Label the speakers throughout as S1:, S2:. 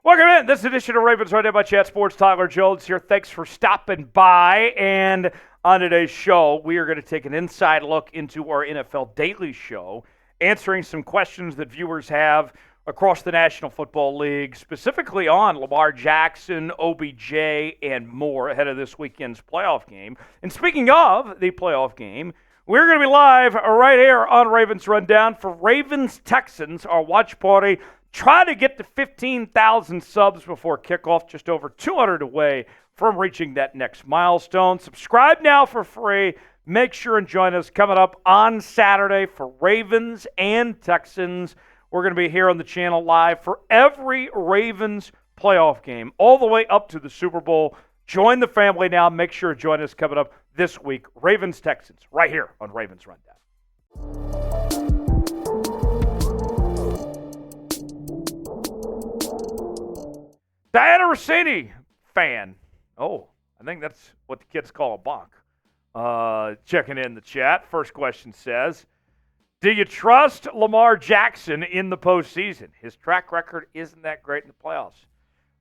S1: Welcome in. This edition of Ravens Right Now by Chat Sports. Tyler Jones here. Thanks for stopping by. And on today's show, we are going to take an inside look into our NFL Daily Show, answering some questions that viewers have across the National Football League, specifically on Lamar Jackson, OBJ, and more ahead of this weekend's playoff game. And speaking of the playoff game, we're going to be live right here on Ravens Rundown for Ravens-Texans, our watch party. Try to get to 15,000 subs before kickoff, just over 200 away from reaching that next milestone. Subscribe now for free. Make sure and join us coming up on Saturday for Ravens and Texans. We're going to be here on the channel live for every Ravens playoff game, all the way up to the Super Bowl. Join the family now. Make sure to join us coming up this week. Ravens-Texans, right here on Ravens Rundown. Diana Rossini fan. Oh, I think that's what the kids call a bonk. Checking in the chat. First question says, do you trust Lamar Jackson in the postseason? His track record isn't that great in the playoffs.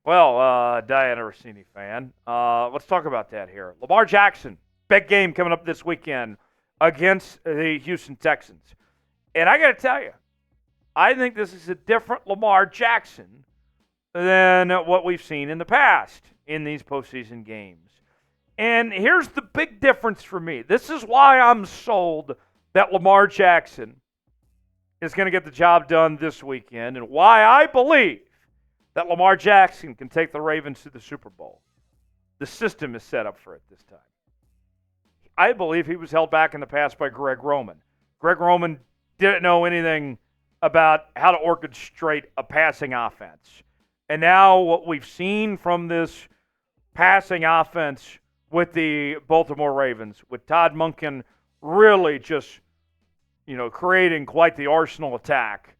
S1: Well, Diana Rossini fan, let's talk about that here. Lamar Jackson, big game coming up this weekend against the Houston Texans. And I got to tell you, I think this is a different Lamar Jackson than what we've seen in the past in these postseason games. And here's the big difference for me. This is why I'm sold that Lamar Jackson is going to get the job done this weekend, and why I believe that Lamar Jackson can take the Ravens to the Super Bowl. The system is set up for it this time. I believe he was held back in the past by Greg Roman. Greg Roman didn't know anything about how to orchestrate a passing offense. And now what we've seen from this passing offense with the Baltimore Ravens, with Todd Monken really just, creating quite the arsenal attack,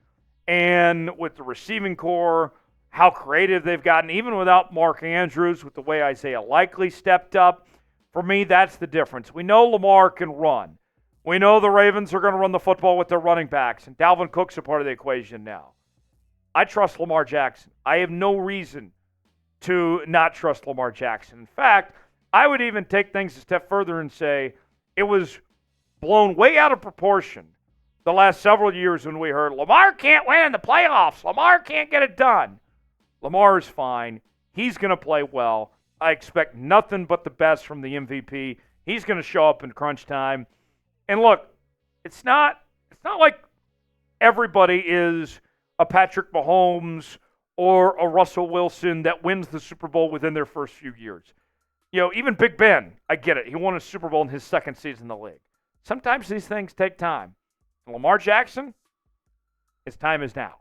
S1: and with the receiving core, how creative they've gotten, even without Mark Andrews, with the way Isaiah Likely stepped up. For me, that's the difference. We know Lamar can run. We know the Ravens are going to run the football with their running backs, and Dalvin Cook's a part of the equation now. I trust Lamar Jackson. I have no reason to not trust Lamar Jackson. In fact, I would even take things a step further and say it was blown way out of proportion the last several years when we heard Lamar can't win in the playoffs. Lamar can't get it done. Lamar is fine. He's going to play well. I expect nothing but the best from the MVP. He's going to show up in crunch time. And look, it's not like everybody is a Patrick Mahomes or a Russell Wilson that wins the Super Bowl within their first few years. Even Big Ben, I get it. He won a Super Bowl in his second season in the league. Sometimes these things take time. And Lamar Jackson, his time is now.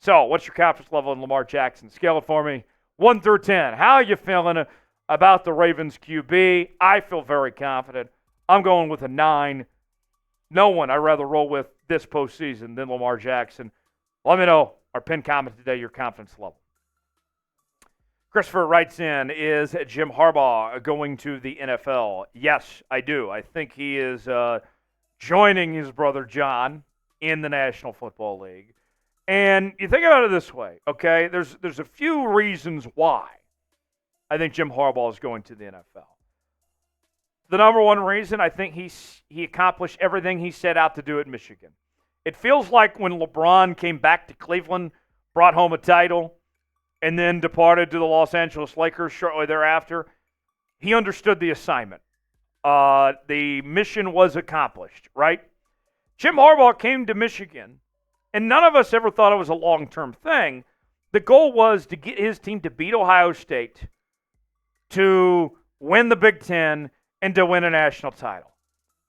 S1: So, what's your confidence level in Lamar Jackson? Scale it for me, 1 through 10. How are you feeling about the Ravens QB? I feel very confident. I'm going with a 9. No one I'd rather roll with this postseason than Lamar Jackson. Let me know, our pinned comment today, your confidence level. Christopher writes in, is Jim Harbaugh going to the NFL? Yes, I do. I think he is joining his brother John in the National Football League. And you think about it this way, okay? There's a few reasons why I think Jim Harbaugh is going to the NFL. The number one reason, I think he accomplished everything he set out to do at Michigan. It feels like when LeBron came back to Cleveland, brought home a title, and then departed to the Los Angeles Lakers shortly thereafter, he understood the assignment. The mission was accomplished, right? Jim Harbaugh came to Michigan, and none of us ever thought it was a long-term thing. The goal was to get his team to beat Ohio State, to win the Big Ten, and to win a national title.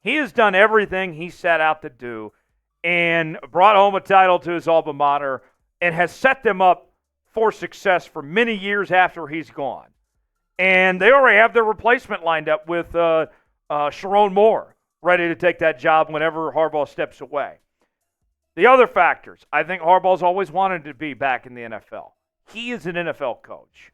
S1: He has done everything he set out to do and brought home a title to his alma mater and has set them up for success for many years after he's gone. And they already have their replacement lined up with Sharon Moore, ready to take that job whenever Harbaugh steps away. The other factors, I think Harbaugh's always wanted to be back in the NFL. He is an NFL coach.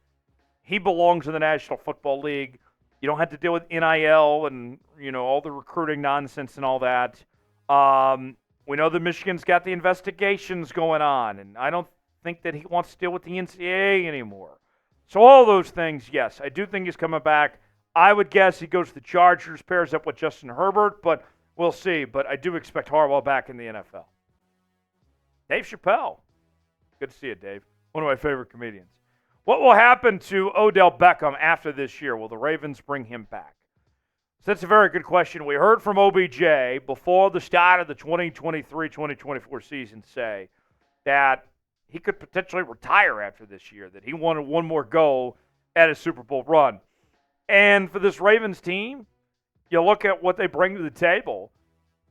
S1: He belongs in the National Football League. You don't have to deal with NIL and, all the recruiting nonsense and all that. We know that Michigan's got the investigations going on, and I don't think that he wants to deal with the NCAA anymore. So all those things, yes, I do think he's coming back. I would guess he goes to the Chargers, pairs up with Justin Herbert, but we'll see. But I do expect Harbaugh back in the NFL. Dave Chappelle. Good to see you, Dave. One of my favorite comedians. What will happen to Odell Beckham after this year? Will the Ravens bring him back? So that's a very good question. We heard from OBJ before the start of the 2023-2024 season say that he could potentially retire after this year, that he wanted one more go at a Super Bowl run. And for this Ravens team, you look at what they bring to the table.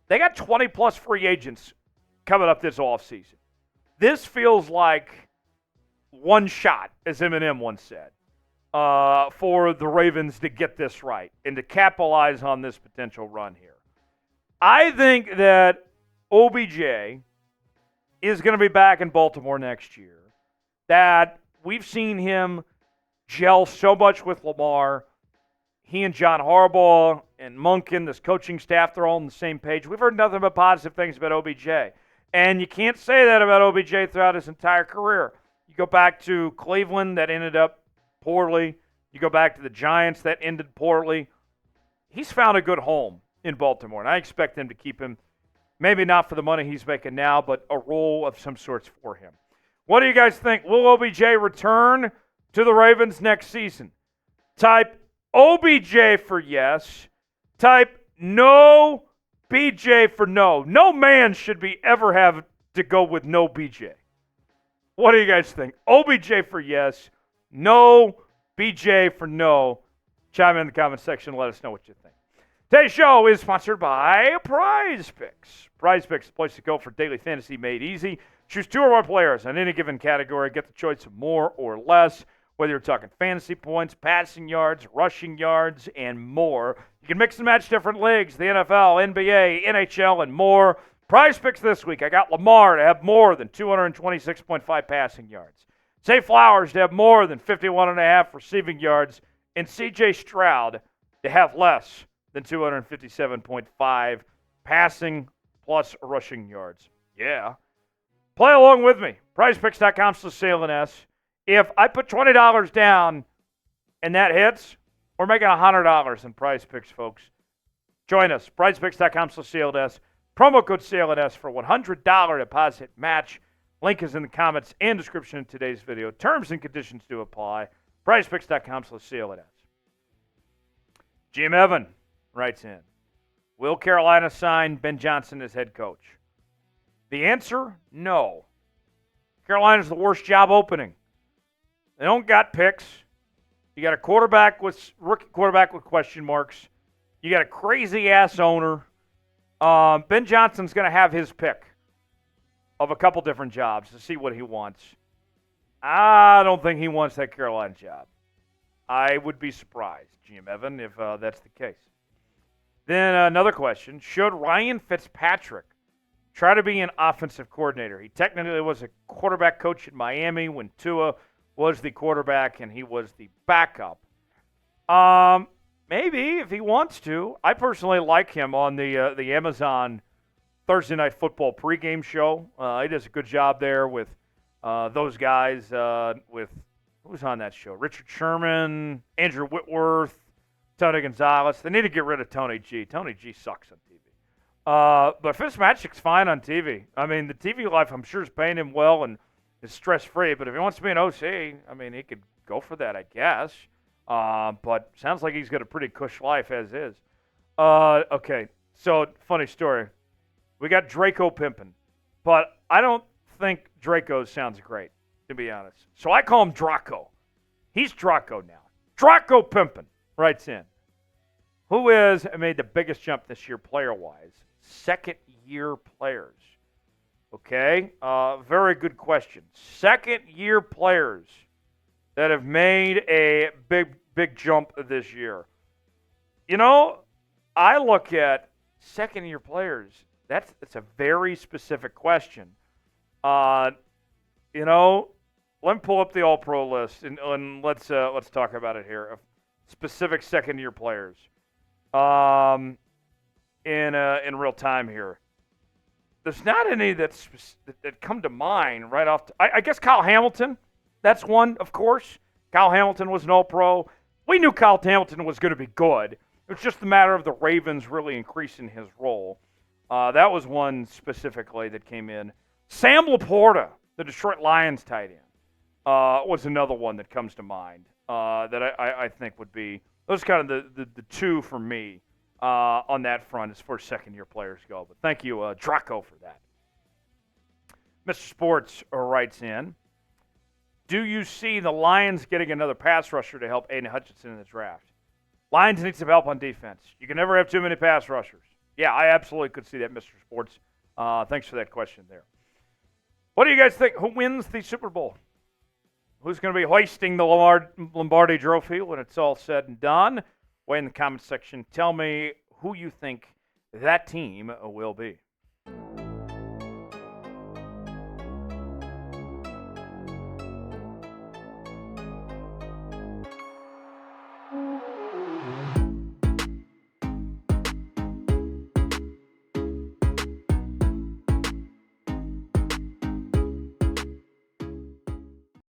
S1: They got 20-plus free agents coming up this offseason. This feels like one shot, as Eminem once said, for the Ravens to get this right and to capitalize on this potential run here. I think that OBJ is going to be back in Baltimore next year, that we've seen him gel so much with Lamar. He and John Harbaugh and Monken, this coaching staff, they're all on the same page. We've heard nothing but positive things about OBJ. And you can't say that about OBJ throughout his entire career. You go back to Cleveland, that ended up poorly. You go back to the Giants, that ended poorly. He's found a good home in Baltimore, and I expect them to keep him, maybe not for the money he's making now, but a role of some sorts for him. What do you guys think? Will OBJ return to the Ravens next season? Type OBJ for yes. Type no BJ for no. No man should be ever have to go with no BJ. What do you guys think? OBJ for yes. No BJ for no. Chime in the comment section and let us know what you think. Today's show is sponsored by Prize Picks. Prize Picks is the place to go for daily fantasy made easy. Choose two or more players on any given category. Get the choice of more or less. Whether you're talking fantasy points, passing yards, rushing yards, and more. You can mix and match different leagues, the NFL, NBA, NHL, and more. Prize Picks this week, I got Lamar to have more than 226.5 passing yards. Zay Flowers to have more than 51.5 receiving yards. And C.J. Stroud to have less than 257.5 passing plus rushing yards. Yeah. Play along with me. PrizePicks.com/SailNS. If I put $20 down and that hits, we're making $100 in Prize Picks, folks. Join us. PrizePicks.com/SailNS. Promo code SailNS for $100 deposit match. Link is in the comments and description of today's video. Terms and conditions do apply. PrizePicks.com/SailNS. Jim Evan writes in, will Carolina sign Ben Johnson as head coach? The answer, no. Carolina's the worst job opening. They don't got picks. You got a rookie quarterback with question marks. You got a crazy-ass owner. Ben Johnson's going to have his pick of a couple different jobs to see what he wants. I don't think he wants that Carolina job. I would be surprised, Jim Evan, if that's the case. Then another question. Should Ryan Fitzpatrick try to be an offensive coordinator? He technically was a quarterback coach in Miami when Tua was the quarterback and he was the backup. Maybe if he wants to. I personally like him on the Amazon Thursday Night Football pregame show. He does a good job there with those guys. With who's on that show? Richard Sherman, Andrew Whitworth, Tony Gonzalez. They need to get rid of Tony G. Tony G sucks on TV. But Fitzpatrick's fine on TV. I mean, the TV life, I'm sure, is paying him well and is stress-free. But if he wants to be an OC, I mean, he could go for that, I guess. But sounds like he's got a pretty cush life as is. Okay, so funny story. We got Draco Pimping. But I don't think Draco sounds great, to be honest. So I call him Draco. He's Draco now. Draco Pimping writes in. Who has made the biggest jump this year player-wise? Second-year players. Okay, very good question. Second-year players that have made a big jump this year. You know, I look at second-year players. That's a very specific question. You know, let me pull up the All-Pro list and let's talk about it here. Specific second-year players. In real time here. there's not any that come to mind right off. I guess Kyle Hamilton, that's one, of course. Kyle Hamilton was an All-Pro. We knew Kyle Hamilton was going to be good. It was just a matter of the Ravens really increasing his role. That was one specifically that came in. Sam Laporta, the Detroit Lions tight end, was another one that comes to mind that I think would be. Those are kind of the two for me on that front as far as second-year players go. But thank you, Draco, for that. Mr. Sports writes in, do you see the Lions getting another pass rusher to help Aiden Hutchinson in the draft? Lions need some help on defense. You can never have too many pass rushers. Yeah, I absolutely could see that, Mr. Sports. Thanks for that question there. What do you guys think? Who wins the Super Bowl? Who's going to be hoisting the Lombardi Trophy when it's all said and done? Weigh in the comment section. Tell me who you think that team will be.